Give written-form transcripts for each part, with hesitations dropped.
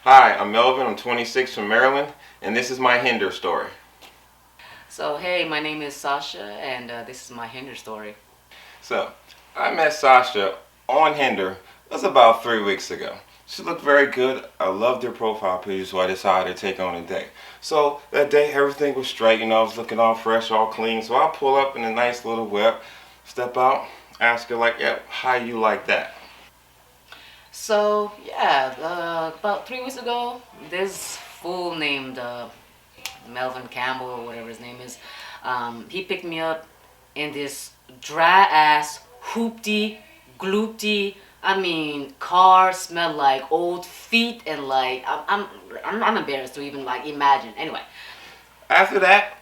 Hi, I'm Melvin. I'm 26 from Maryland, and this is my Hinder story. So, hey, my name is Sasha, and this is my Hinder story. So, I met Sasha on Hinder. It was about 3 weeks ago. She looked very good. I loved her profile picture, so I decided to take on a date. So that day, everything was straight. I was looking all fresh, all clean. So I pull up in a nice little whip, step out, ask her like, "Yep, how you like that?" So, yeah, about 3 weeks ago, this fool named Melvin Campbell, or whatever his name is, he picked me up in this dry ass, hoopty, gloopty, car smelled like old feet and like, I'm embarrassed to even like imagine. Anyway. After that,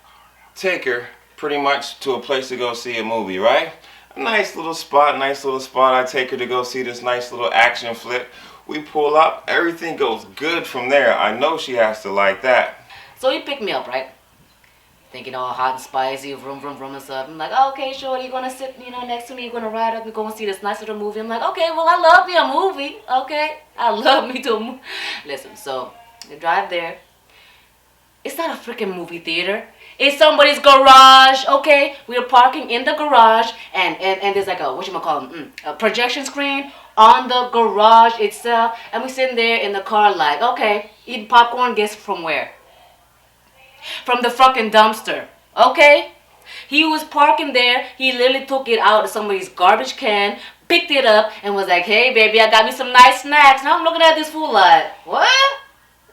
take her pretty much to a place to go see a movie, right? A nice little spot, I take her to go see this nice little action flick. We pull up, everything goes good from there. I know she has to like that. So he picked me up, right? Thinking all hot and spicy, vroom, vroom, vroom and stuff. I'm like, oh, okay, sure, you're going to sit, next to me. You're going to ride up and go and see this nice little movie. I'm like, okay, well, I love me a movie, okay? I love me to a movie. Listen, so you drive there. It's not a freaking movie theater. It's somebody's garage, okay? We are parking in the garage, and there's like a projection screen on the garage itself. And we're sitting there in the car like, okay, eating popcorn, guess from where? From the fucking dumpster, okay? He was parking there. He literally took it out of somebody's garbage can, picked it up, and was like, hey, baby, I got me some nice snacks. Now I'm looking at this fool like, what?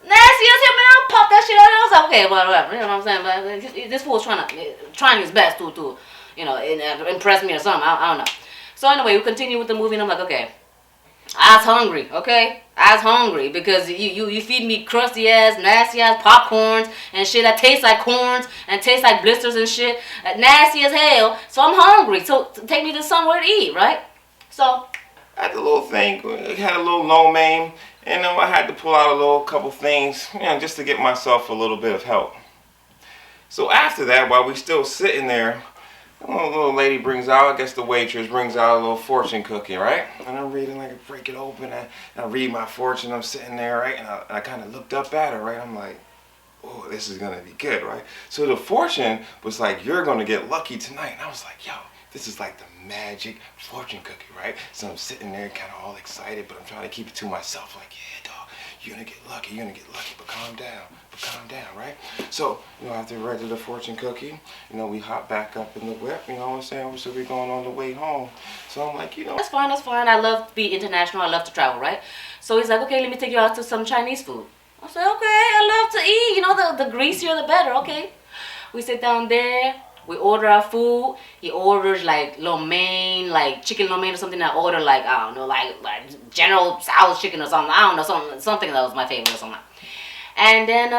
Nasty as hell, man. I'll pop that shit out. I was like, okay, whatever. You know what I'm saying? But this fool's trying his best to impress me or something. I don't know. So anyway, we continue with the movie, and I'm like, okay, I was hungry, okay? I was hungry because you feed me crusty ass, nasty ass popcorns and shit that tastes like corns and tastes like blisters and shit. Nasty as hell. So I'm hungry. So take me to somewhere to eat, right? So At the little thing, it had a little no name, and I had to pull out a little couple things, just to get myself a little bit of help. So after that, while we still sitting there, a little lady brings out, I guess the waitress brings out a little fortune cookie, right? And I'm reading, like, I break it open, and I read my fortune, I'm sitting there, right? And I kind of looked up at her, right? I'm like, oh, this is going to be good, right? So the fortune was like, you're going to get lucky tonight. And I was like, yo, this is like the magic fortune cookie, right? So I'm sitting there kind of all excited, but I'm trying to keep it to myself, like, yeah, dog, you're going to get lucky, but calm down, right? So, after I read the fortune cookie, we hop back up in the whip, you know what I'm saying? So we're going on the way home. So I'm like, that's fine, that's fine. I love to be international. I love to travel, right? So he's like, okay, let me take you out to some Chinese food. I said, okay, I love to eat. The greasier the better, okay? We sit down there. We order our food. He orders like lo mein, like chicken lo mein or something. I order like, I don't know, like General Tso's chicken or something. I don't know, something that was my favorite or something. And then,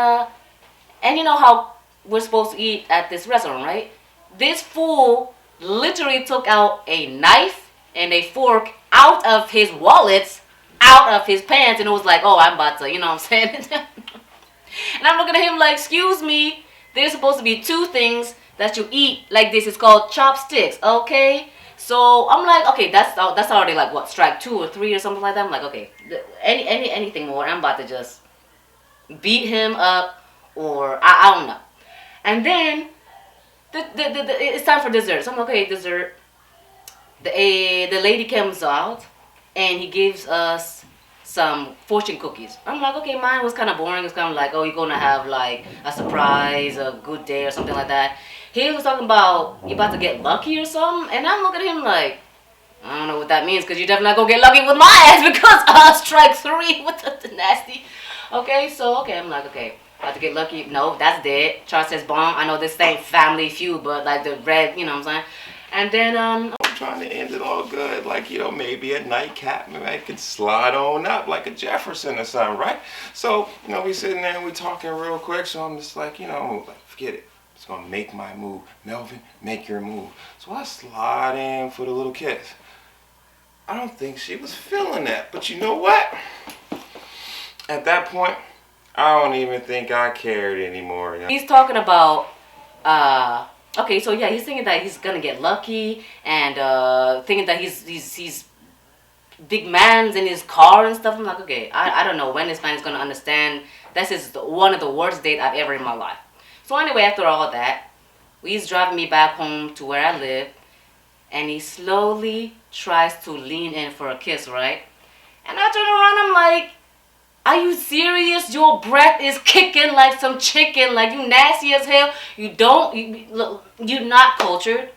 and you know how we're supposed to eat at this restaurant, right? This fool literally took out a knife and a fork out of his wallets, out of his pants, and it was like, oh, I'm about to, you know what I'm saying? And I'm looking at him like, excuse me, there's supposed to be two things that you eat like this. It's called chopsticks, okay? So I'm like, okay, that's already like what, strike 2 or 3 or something like that. I'm like, okay, anything more, I'm about to just beat him up, or I don't know. And then it's time for dessert. So I'm like, okay, dessert. The lady comes out and he gives us some fortune cookies. I'm like, okay, mine was kind of boring. It's kind of like, oh, you're gonna have like a surprise, a good day, or something like that. He was talking about you about to get lucky or something, and I'm looking at him like, I don't know what that means, because you're definitely not gonna get lucky with my ass because strike 3 with the nasty. Okay, so okay, I'm like, okay, about to get lucky. No, that's dead. Chart says bomb. I know this ain't Family Feud, but like the red, you know what I'm saying? And then I'm trying to end it all good, like, maybe a nightcap, maybe I could slide on up like a Jefferson or something, right? So, we sitting there and we talking real quick, so I'm just like, forget it. It's gonna make my move. Melvin, make your move. So I slide in for the little kiss. I don't think she was feeling that, but you know what? At that point, I don't even think I cared anymore. He's talking about, okay, so yeah, he's thinking that he's gonna get lucky, and thinking that he's big man's in his car and stuff. I'm like, okay, I don't know when this man is gonna understand. This is one of the worst dates I've ever in my life. So anyway, after all that, he's driving me back home to where I live, and he slowly tries to lean in for a kiss, right? And I turn around, I'm like, are you serious? Your breath is kicking like some chicken, like you nasty as hell. You're not cultured.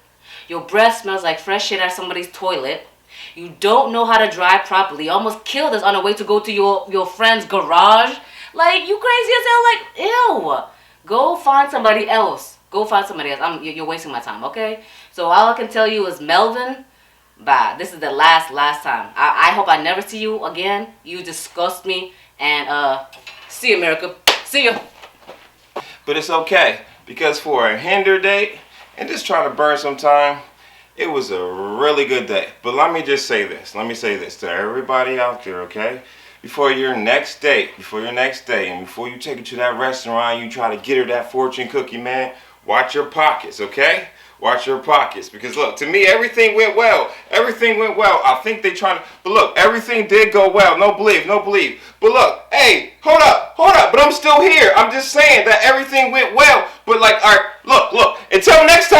Your breath smells like fresh shit out of somebody's toilet. You don't know how to drive properly. You almost killed us on the way to go to your friend's garage. Like, you crazy as hell. Like, ew. Go find somebody else. Go find somebody else. You're wasting my time, okay? So all I can tell you is, Melvin, bye. This is the last time. I hope I never see you again. You disgust me. And see you, America. See you. But it's okay, because for a Hinder date and just trying to burn some time, it was a really good day. But let me just say this. Let me say this to everybody out there, okay? Before your next date, and before you take her to that restaurant, you try to get her that fortune cookie, man, watch your pockets, okay? Watch your pockets. Because look, to me, everything went well. Everything went well. I think they trying to, but look, everything did go well. No believe. But look, hey, hold up. But I'm still here. I'm just saying that everything went well. But like, all right, look, until next time.